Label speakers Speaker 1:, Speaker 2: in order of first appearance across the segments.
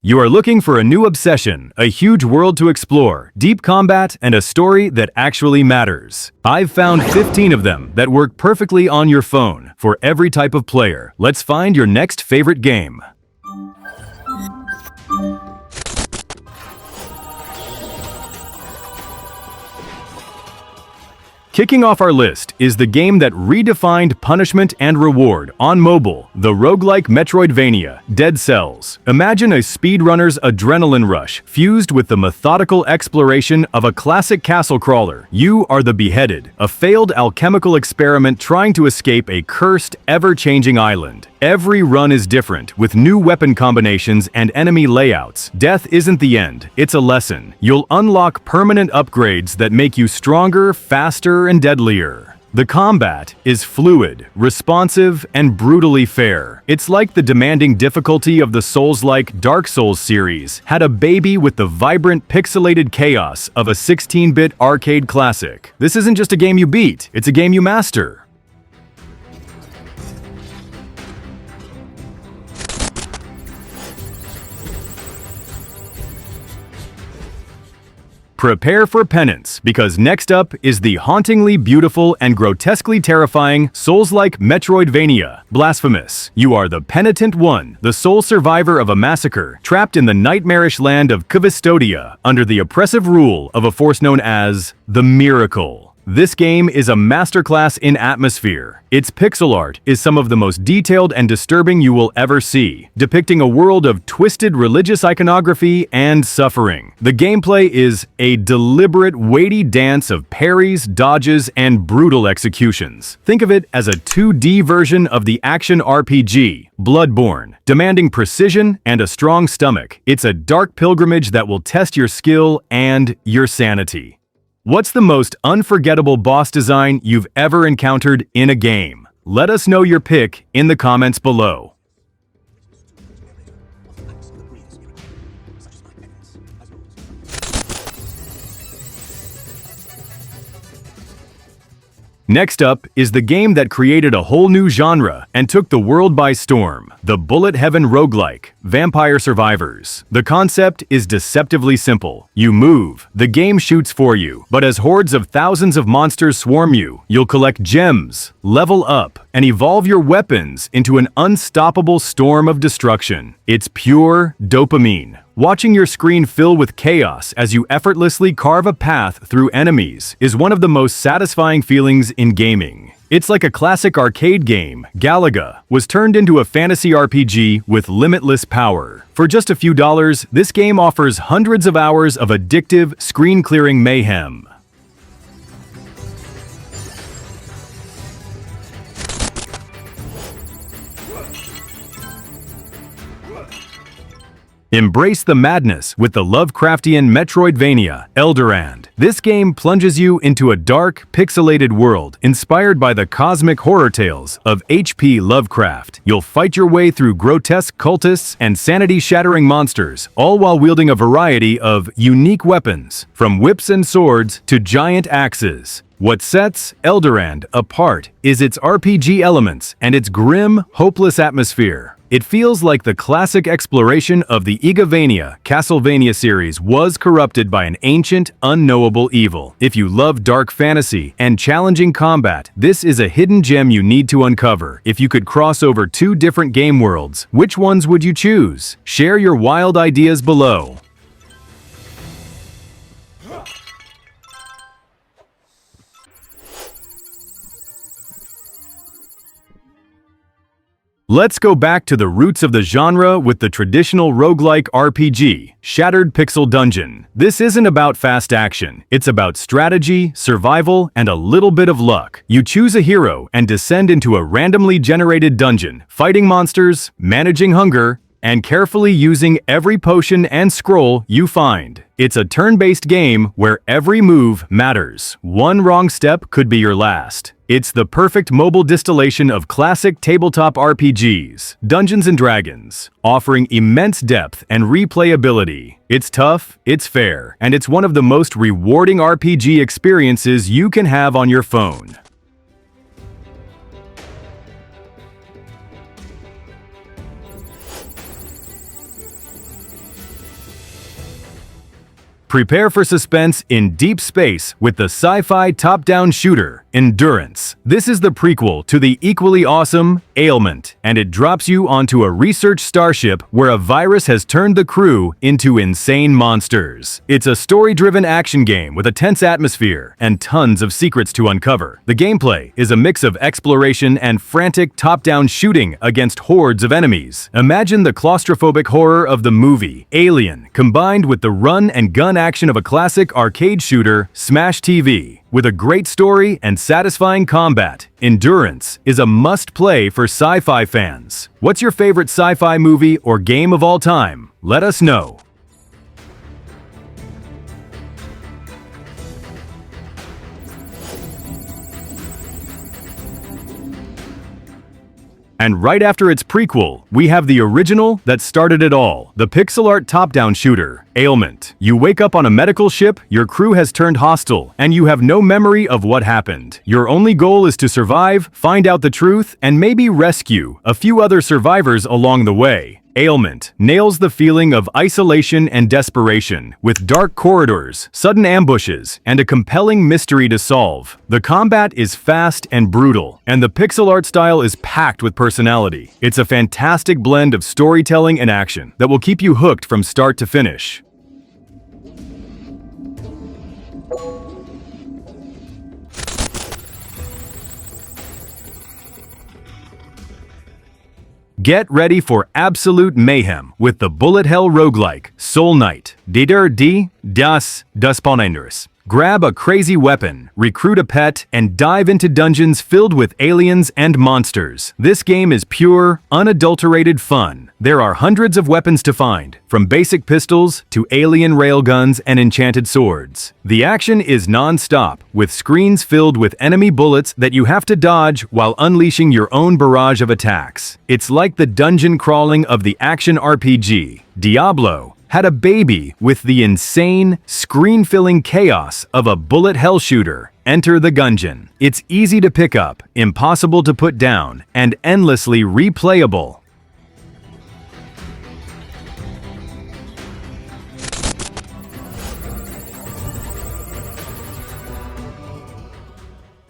Speaker 1: You are looking for a new obsession, a huge world to explore, deep combat, and a story that actually matters. I've found 15 of them that work perfectly on your phone for every type of player. Let's find your next favorite game. Kicking off our list is the game that redefined punishment and reward on mobile, the roguelike Metroidvania, Dead Cells. Imagine a speedrunner's adrenaline rush fused with the methodical exploration of a classic castle crawler. You are the beheaded, a failed alchemical experiment trying to escape a cursed, ever-changing island. Every run is different, with new weapon combinations and enemy layouts. Death isn't the end, it's a lesson. You'll unlock permanent upgrades that make you stronger, faster, and deadlier. The combat is fluid, responsive, and brutally fair. It's like the demanding difficulty of the Soulslike Dark Souls series had a baby with the vibrant pixelated chaos of a 16-bit arcade classic. This isn't just a game you beat, it's a game you master. Prepare for penance, because next up is the hauntingly beautiful and grotesquely terrifying Souls-like Metroidvania, Blasphemous. You are the penitent one, the sole survivor of a massacre, trapped in the nightmarish land of Custodia, under the oppressive rule of a force known as the Miracle. This game is a masterclass in atmosphere. Its pixel art is some of the most detailed and disturbing you will ever see, depicting a world of twisted religious iconography and suffering. The gameplay is a deliberate, weighty dance of parries, dodges, and brutal executions. Think of it as a 2D version of the action RPG, Bloodborne, demanding precision and a strong stomach. It's a dark pilgrimage that will test your skill and your sanity. What's the most unforgettable boss design you've ever encountered in a game? Let us know your pick in the comments below. Next up is the game that created a whole new genre and took the world by storm, the Bullet Heaven Roguelike, Vampire Survivors. The concept is deceptively simple. You move, the game shoots for you, but as hordes of thousands of monsters swarm you, you'll collect gems, level up, and evolve your weapons into an unstoppable storm of destruction. It's pure dopamine. Watching your screen fill with chaos as you effortlessly carve a path through enemies is one of the most satisfying feelings in gaming. It's like a classic arcade game, Galaga, was turned into a fantasy RPG with limitless power. For just a few dollars, this game offers hundreds of hours of addictive, screen-clearing mayhem. Embrace the madness with the Lovecraftian Metroidvania, Elderand. This game plunges you into a dark, pixelated world inspired by the cosmic horror tales of H.P. Lovecraft. You'll fight your way through grotesque cultists and sanity-shattering monsters, all while wielding a variety of unique weapons, from whips and swords to giant axes. What sets Elderand apart is its RPG elements and its grim, hopeless atmosphere. It feels like the classic exploration of the Castlevania series was corrupted by an ancient, unknowable evil. If you love dark fantasy and challenging combat, this is a hidden gem you need to uncover. If you could cross over two different game worlds, which ones would you choose? Share your wild ideas below. Let's go back to the roots of the genre with the traditional roguelike RPG, Shattered Pixel Dungeon. This isn't about fast action. It's about strategy, survival, and a little bit of luck. You choose a hero and descend into a randomly generated dungeon, fighting monsters, managing hunger, and carefully using every potion and scroll you find. It's a turn-based game where every move matters. One wrong step could be your last. It's the perfect mobile distillation of classic tabletop RPGs, Dungeons & Dragons, offering immense depth and replayability. It's tough, it's fair, and it's one of the most rewarding RPG experiences you can have on your phone. Prepare for suspense in deep space with the sci-fi top-down shooter, Endurance. This is the prequel to the equally awesome Ailment, and it drops you onto a research starship where a virus has turned the crew into insane monsters. It's a story-driven action game with a tense atmosphere and tons of secrets to uncover. The gameplay is a mix of exploration and frantic top-down shooting against hordes of enemies. Imagine the claustrophobic horror of the movie Alien, combined with the run-and-gun action of a classic arcade shooter, Smash TV. With a great story and satisfying combat, Endurance is a must-play for sci-fi fans. What's your favorite sci-fi movie or game of all time? Let us know. And right after its prequel, we have the original that started it all, the pixel art top-down shooter, Ailment. You wake up on a medical ship, your crew has turned hostile, and you have no memory of what happened. Your only goal is to survive, find out the truth, and maybe rescue a few other survivors along the way. Ailment nails the feeling of isolation and desperation, with dark corridors, sudden ambushes, and a compelling mystery to solve. The combat is fast and brutal, and the pixel art style is packed with personality. It's a fantastic blend of storytelling and action that will keep you hooked from start to finish. Get ready for absolute mayhem with the bullet hell roguelike, Soul Knight, das Ponenders. Grab a crazy weapon, recruit a pet, and dive into dungeons filled with aliens and monsters. This game is pure, unadulterated fun. There are hundreds of weapons to find, from basic pistols to alien railguns and enchanted swords. The action is non-stop, with screens filled with enemy bullets that you have to dodge while unleashing your own barrage of attacks. It's like the dungeon crawling of the action RPG, Diablo, had a baby with the insane, screen-filling chaos of a bullet hell shooter. Enter the Gungeon. It's easy to pick up, impossible to put down, and endlessly replayable.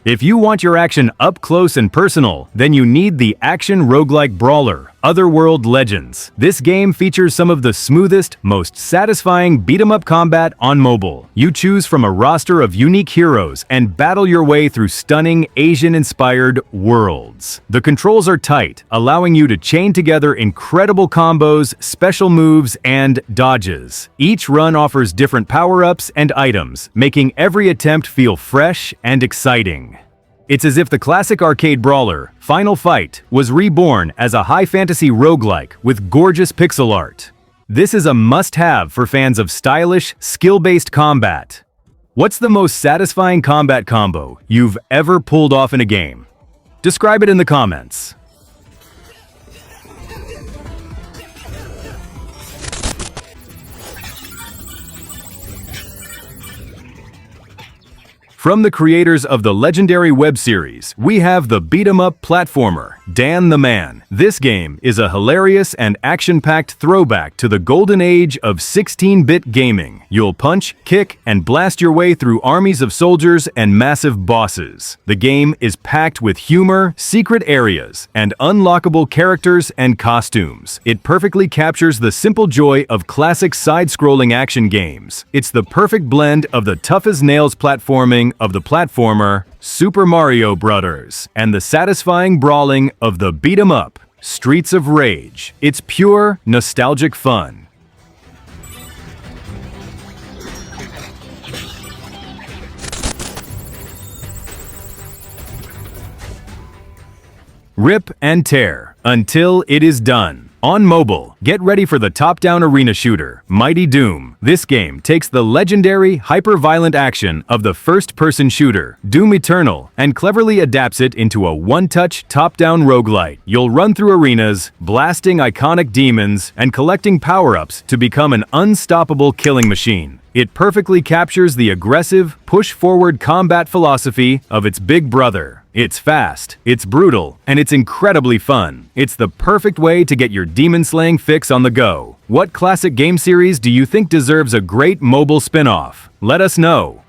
Speaker 1: If you want your action up close and personal, then you need the action roguelike Brawler, Otherworld Legends. This game features some of the smoothest, most satisfying beat-em-up combat on mobile. You choose from a roster of unique heroes and battle your way through stunning Asian-inspired worlds. The controls are tight, allowing you to chain together incredible combos, special moves, and dodges. Each run offers different power-ups and items, making every attempt feel fresh and exciting. It's as if the classic arcade brawler, Final Fight, was reborn as a high-fantasy roguelike with gorgeous pixel art. This is a must-have for fans of stylish, skill-based combat. What's the most satisfying combat combo you've ever pulled off in a game? Describe it in the comments. From the creators of the legendary web series, we have the beat-em-up platformer, Dan the Man. This game is a hilarious and action-packed throwback to the golden age of 16-bit gaming. You'll punch, kick, and blast your way through armies of soldiers and massive bosses. The game is packed with humor, secret areas, and unlockable characters and costumes. It perfectly captures the simple joy of classic side-scrolling action games. It's the perfect blend of the tough-as-nails platforming of the platformer Super Mario Bros. And the satisfying brawling of the beat-em-up Streets of Rage. It's pure, nostalgic fun. Rip and tear until it is done. On mobile, get ready for the top-down arena shooter, Mighty Doom. This game takes the legendary, hyper-violent action of the first-person shooter, Doom Eternal, and cleverly adapts it into a one-touch, top-down roguelite. You'll run through arenas, blasting iconic demons, and collecting power-ups to become an unstoppable killing machine. It perfectly captures the aggressive, push-forward combat philosophy of its big brother. It's fast, it's brutal, and it's incredibly fun. It's the perfect way to get your demon-slaying fix on the go. What classic game series do you think deserves a great mobile spin-off? Let us know.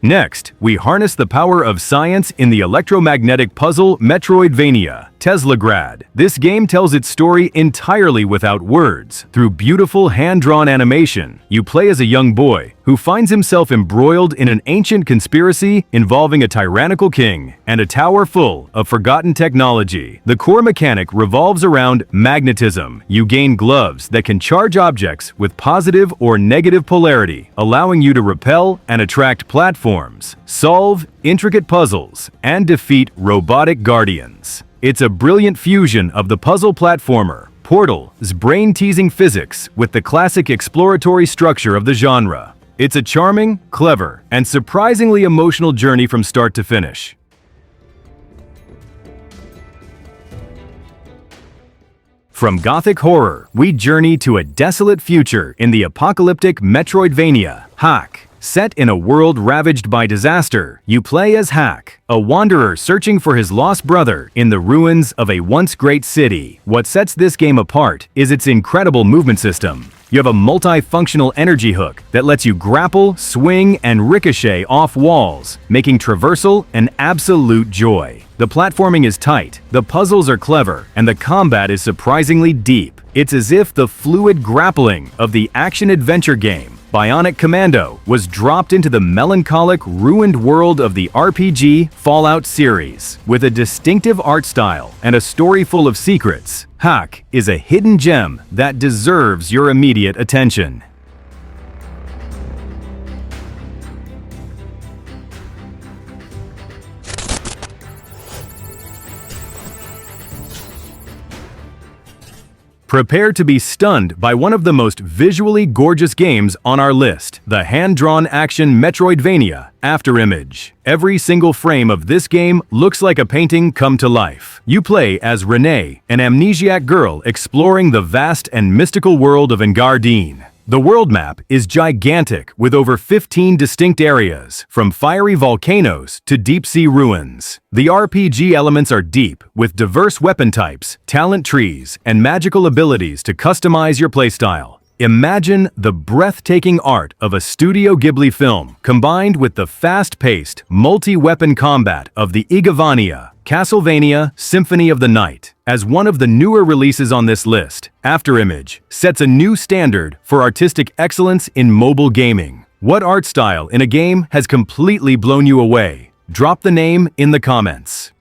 Speaker 1: Next, we harness the power of science in the electromagnetic puzzle Metroidvania, Teslagrad. This game tells its story entirely without words. Through beautiful hand-drawn animation, you play as a young boy who finds himself embroiled in an ancient conspiracy involving a tyrannical king and a tower full of forgotten technology. The core mechanic revolves around magnetism. You gain gloves that can charge objects with positive or negative polarity, allowing you to repel and attract platforms, solve intricate puzzles, and defeat robotic guardians. It's a brilliant fusion of the puzzle platformer, Portal's brain-teasing physics with the classic exploratory structure of the genre. It's a charming, clever, and surprisingly emotional journey from start to finish. From gothic horror, we journey to a desolate future in the apocalyptic Metroidvania, Haak. Set in a world ravaged by disaster, you play as Haak, a wanderer searching for his lost brother in the ruins of a once great city. What sets this game apart is its incredible movement system. You have a multifunctional energy hook that lets you grapple, swing, and ricochet off walls, making traversal an absolute joy. The platforming is tight, the puzzles are clever, and the combat is surprisingly deep. It's as if the fluid grappling of the action-adventure game Bionic Commando was dropped into the melancholic, ruined world of the RPG Fallout series. With a distinctive art style and a story full of secrets, Haak is a hidden gem that deserves your immediate attention. Prepare to be stunned by one of the most visually gorgeous games on our list, the hand-drawn action Metroidvania, Afterimage. Every single frame of this game looks like a painting come to life. You play as Renee, an amnesiac girl exploring the vast and mystical world of Engadine. The world map is gigantic with over 15 distinct areas, from fiery volcanoes to deep-sea ruins. The RPG elements are deep, with diverse weapon types, talent trees, and magical abilities to customize your playstyle. Imagine the breathtaking art of a Studio Ghibli film, combined with the fast-paced, multi-weapon combat of the Igavania, Castlevania Symphony of the Night. As one of the newer releases on this list, Afterimage sets a new standard for artistic excellence in mobile gaming. What art style in a game has completely blown you away? Drop the name in the comments.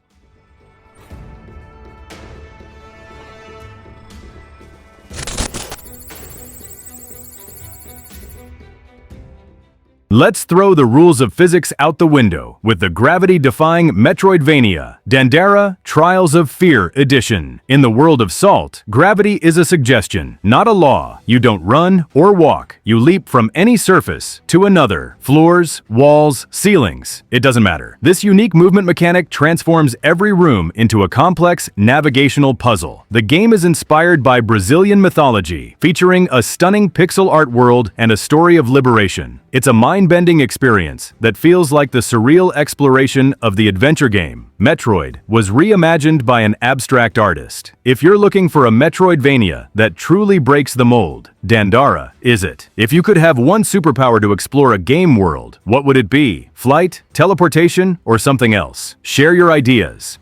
Speaker 1: Let's throw the rules of physics out the window with the gravity-defying Metroidvania, Dandara Trials of Fear Edition. In the world of Salt, gravity is a suggestion, not a law. You don't run or walk. You leap from any surface to another. Floors, walls, ceilings. It doesn't matter. This unique movement mechanic transforms every room into a complex navigational puzzle. The game is inspired by Brazilian mythology, featuring a stunning pixel art world and a story of liberation. It's a mind-bending experience that feels like the surreal exploration of the adventure game. Metroid was reimagined by an abstract artist. If you're looking for a Metroidvania that truly breaks the mold, Dandara is it. If you could have one superpower to explore a game world, what would it be? Flight, teleportation, or something else? Share your ideas.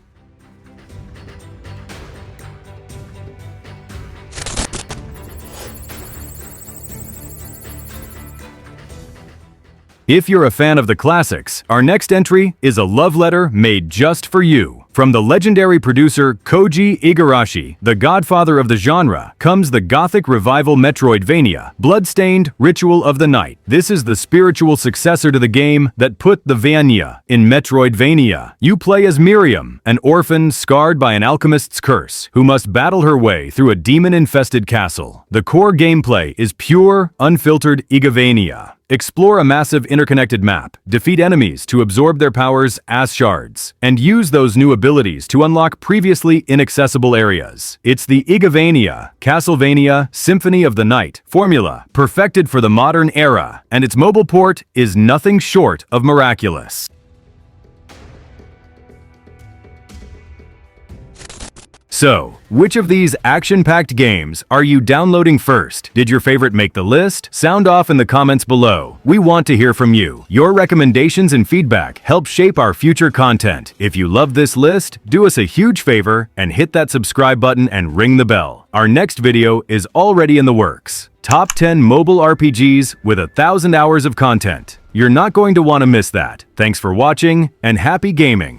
Speaker 1: If you're a fan of the classics, our next entry is a love letter made just for you. From the legendary producer Koji Igarashi, the godfather of the genre, comes the gothic revival Metroidvania, Bloodstained Ritual of the Night. This is the spiritual successor to the game that put the Vania in Metroidvania. You play as Miriam, an orphan scarred by an alchemist's curse, who must battle her way through a demon-infested castle. The core gameplay is pure, unfiltered Igavania. Explore a massive interconnected map, defeat enemies to absorb their powers as shards, and use those new abilities to unlock previously inaccessible areas. It's the Igavania, Castlevania, Symphony of the Night formula, perfected for the modern era, and its mobile port is nothing short of miraculous. So, which of these action-packed games are you downloading first? Did your favorite make the list? Sound off in the comments below. We want to hear from you. Your recommendations and feedback help shape our future content. If you love this list, do us a huge favor and hit that subscribe button and ring the bell. Our next video is already in the works. Top 10 mobile RPGs with 1,000 hours of content. You're not going to want to miss that. Thanks for watching and happy gaming.